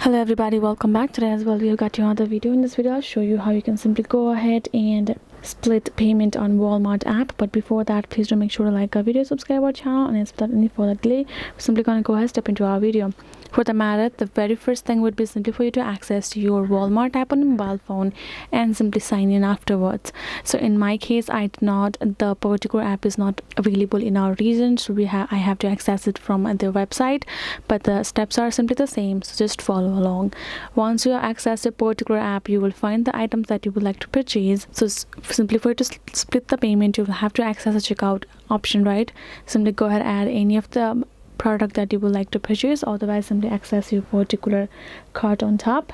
Hello everybody, welcome back. Today as well we have got you another video. In this video I'll show you how you can simply go ahead and split payment on Walmart app. But before that, please do make sure to like our video, subscribe our channel, and without any further delay we're simply going to go ahead step into our video. For the matter, the very first thing would be simply for you to access your Walmart app on a mobile phone and simply sign in afterwards. So in my case, the particular app is not available in our region, so I have to access it from their website, but the steps are simply the same, so just follow along. Once you access a particular app, you will find the items that you would like to purchase. So simply for you to split the payment, you will have to access the checkout option, right? Simply go ahead and add any of the product that you would like to purchase, otherwise simply access your particular cart on top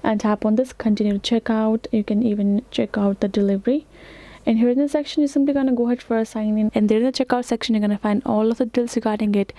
and tap on this continue to checkout. You can even check out the delivery, and here in this section you're simply gonna go ahead for a sign in, and there in the checkout section you're gonna find all of the details regarding it.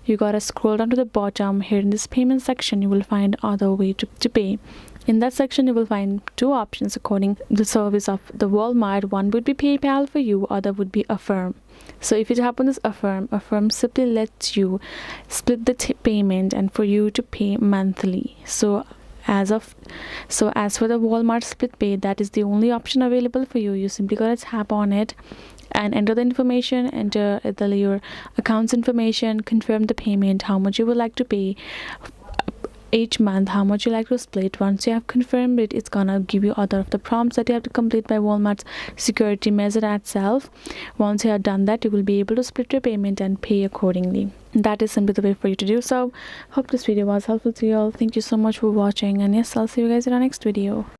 You gotta scroll down to the bottom. Here in this payment section you will find other way to pay. In that section you will find two options according to the service of the Walmart. One would be PayPal for you, other would be Affirm. So if you tap on this Affirm simply lets you split the payment and for you to pay monthly. So as for the Walmart split pay, that is the only option available for you. You simply gotta tap on it and enter the information, enter your account's information, confirm the payment, how much you would like to pay each month, how much you like to split. Once you have confirmed it, it's gonna give you other of the prompts that you have to complete by Walmart's security measure itself. Once you have done that, you will be able to split your payment and pay accordingly. That is simply the way for you to do so. Hope this video was helpful to you all. Thank you so much for watching, and yes, I'll see you guys in our next video.